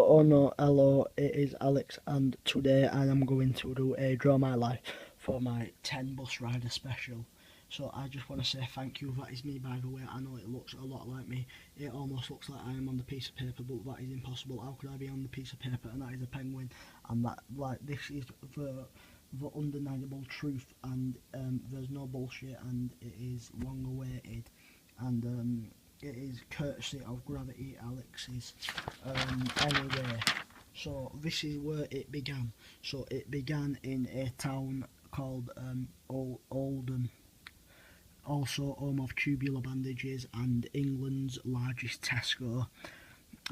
Oh no, hello, it is Alex, and today I am going to do a Draw My Life for my 10 Busrider special. So I just want to say thank you. That is me, by the way. I know it looks a lot like me. It almost looks like I am on the piece of paper, but that is impossible. How could I be on the piece of paper? And that is a penguin, and that, like, this is the undeniable truth, and there's no bullshit, and it is long awaited, and it is courtesy of Gravity Alex's. Anyway, so this is where it began. So it began in a town called Oldham, also home of tubular bandages and England's largest Tesco.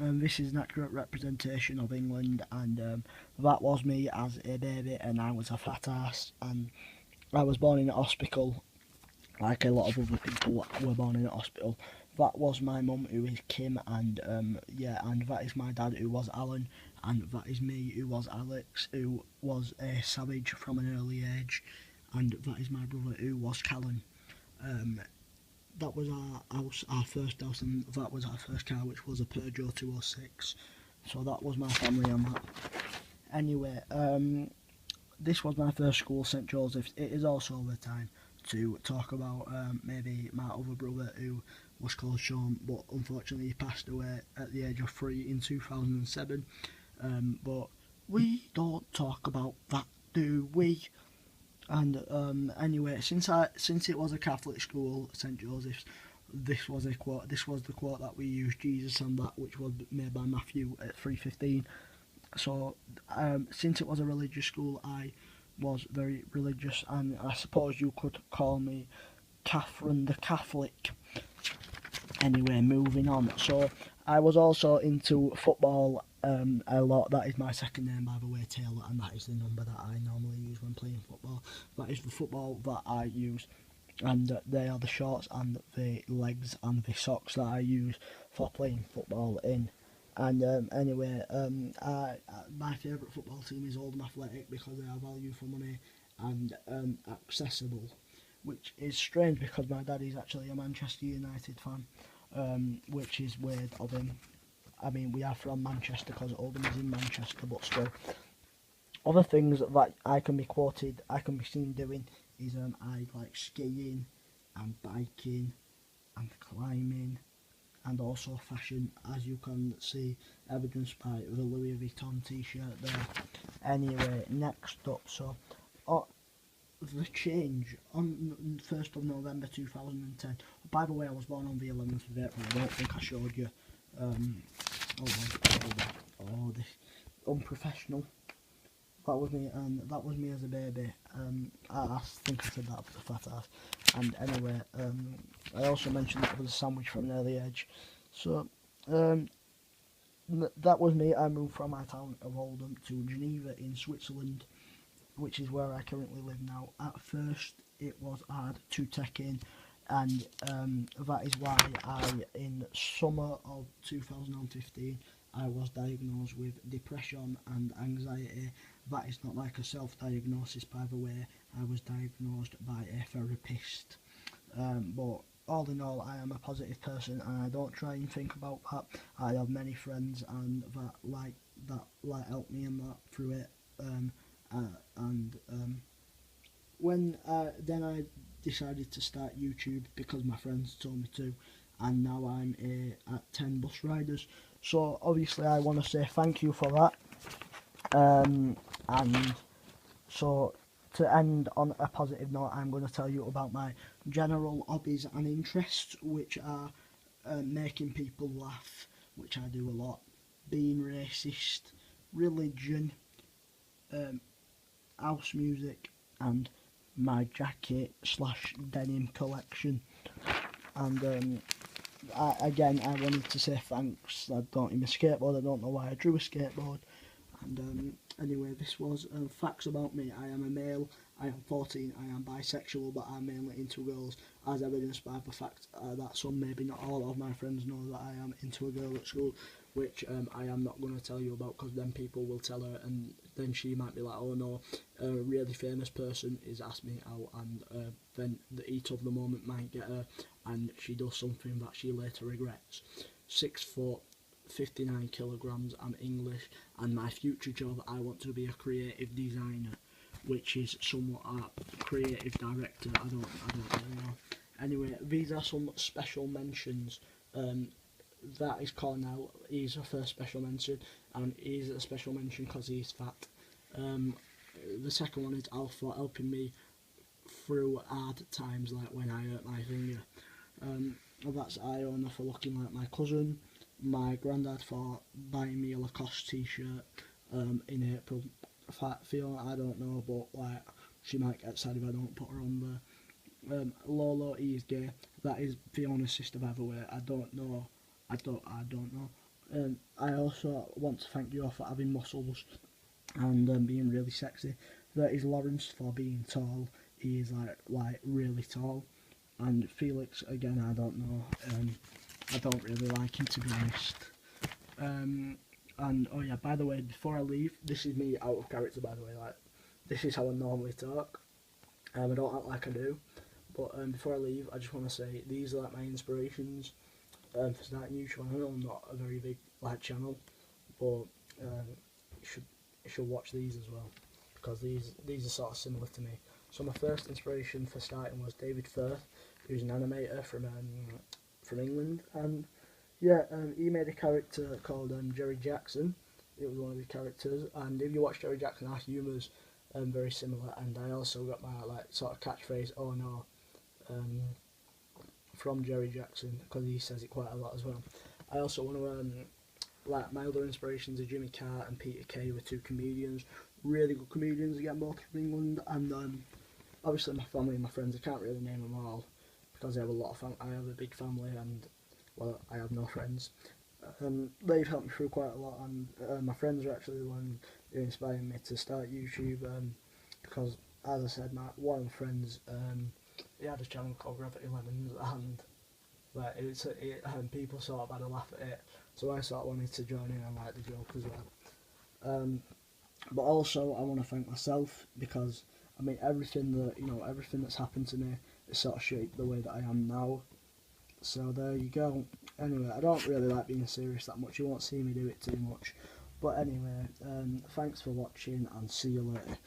This is an accurate representation of England, and that was me as a baby, and I was a fat ass, and I was born in a hospital, like a lot of other people were born in a hospital. That was my mum, who is Kim, and yeah, and that is my dad, who was Alan, and that is me, who was Alex, who was a savage from an early age, and that is my brother, who was Callan. That was our house, our first house, and that was our first car, which was a Peugeot 206. So that was my family on that. Anyway, this was my first school, St Joseph's. It is also the time to talk about maybe my other brother, who was called Sean, but unfortunately he passed away at the age of 3 in 2007. But we don't talk about that, do we? And anyway, since it was a Catholic school, St Joseph's, this was a quote. This was the quote that we used, Jesus and that, which was made by Matthew at 3:15. So since it was a religious school, I was very religious, and I suppose you could call me Catherine the Catholic. Anyway, moving on. So I was also into football a lot. That is my second name, by the way, Taylor, and that is the number that I normally use when playing football. That is the football that I use, and they are the shorts and the legs and the socks that I use for playing football in. And anyway, my favourite football team is Oldham Athletic because they are value for money and accessible, which is strange because my dad is actually a Manchester United fan, which is weird of him. I mean, we are from Manchester because Oldham is in Manchester, but still. Other things that I can be quoted, I can be seen doing is I like skiing and biking and climbing, and also fashion, as you can see evidenced by the Louis Vuitton t-shirt there. Anyway, next up, so the change on 1st of November 2010. By the way, I was born on the 11th of April. I don't think I showed you. Hold on. Oh, this unprofessional. That was me, and that was me as a baby. I think I said that for the fat ass. And anyway, I also mentioned that I was a sandwich from an early age. So, that was me. I moved from my town of Oldham to Geneva in Switzerland, which is where I currently live now. At first, it was hard to take in, and that is why in summer of 2015, I was diagnosed with depression and anxiety. That is not like a self-diagnosis, by the way. I was diagnosed by a therapist. But all in all, I am a positive person, and I don't try and think about that. I have many friends and that help me and that through it. When then I decided to start YouTube because my friends told me to, and now I'm at 10 Busriders. So obviously I want to say thank you for that. And so to end on a positive note, I'm going to tell you about my general hobbies and interests, which are making people laugh, which I do a lot, being racist, religion, house music, and my jacket / denim collection. And I wanted to say thanks. I don't even skateboard. I don't know why I drew a skateboard. And anyway, this was facts about me. I am a male. I am 14. I am bisexual, but I'm mainly into girls, as evidenced by the fact that some, maybe not all, of my friends know that I am into a girl at school, which I am not going to tell you about, because then people will tell her, and then she might be like, oh no, a really famous person is asked me out, and then the heat of the moment might get her, and she does something that she later regrets. 6 foot, 59 kilograms. I'm English, and my future job, I want to be a creative designer, which is somewhat a creative director. I don't really know. Anyway, these are some special mentions. That is called now. He's a first special mention, and he's a special mention because he's fat. The second one is Alf for helping me through hard times, like when I hurt my finger. That's Iona for looking like my cousin. My granddad for buying me a Lacoste t-shirt in April. Fiona, I don't know, but like she might get sad if I don't put her on there. Lolo, he is gay. That is Fiona's sister, by the way. I don't know. I don't know. I also want to thank you all for having muscles and being really sexy. That is Lawrence for being tall. He is like really tall. And Felix, again, I don't know. I don't really like him, to be honest. And oh yeah, by the way, before I leave, this is me out of character, by the way. Like, this is how I normally talk. I don't act like I do. But before I leave, I just want to say these are like my inspirations for starting YouTube. I know I'm not a very big channel, but you should watch these as well, because these are sort of similar to me. So my first inspiration for starting was David Firth, who's an animator from England, and yeah, he made a character called Jerry Jackson. It was one of his characters, and if you watch Jerry Jackson, our humour's very similar. And I also got my sort of catchphrase, "Oh no," from Jerry Jackson, because he says it quite a lot as well. I also want to my other inspirations are Jimmy Carr and Peter Kay, were two comedians, really good comedians, again, both from England. And obviously my family and my friends, I can't really name them all because I have a lot of I have a big family, and well, I have no friends. They've helped me through quite a lot, and my friends are actually the one who inspired me to start YouTube, because as I said, one of my friends, he had a channel called Gravity Lemons, and people sort of had a laugh at it, so I sort of wanted to join in and like the joke as well. But also I want to thank myself, because I mean everything that's happened to me has sort of shaped the way that I am now. So there you go. Anyway, I don't really like being serious that much. You won't see me do it too much. But anyway, thanks for watching, and see you later.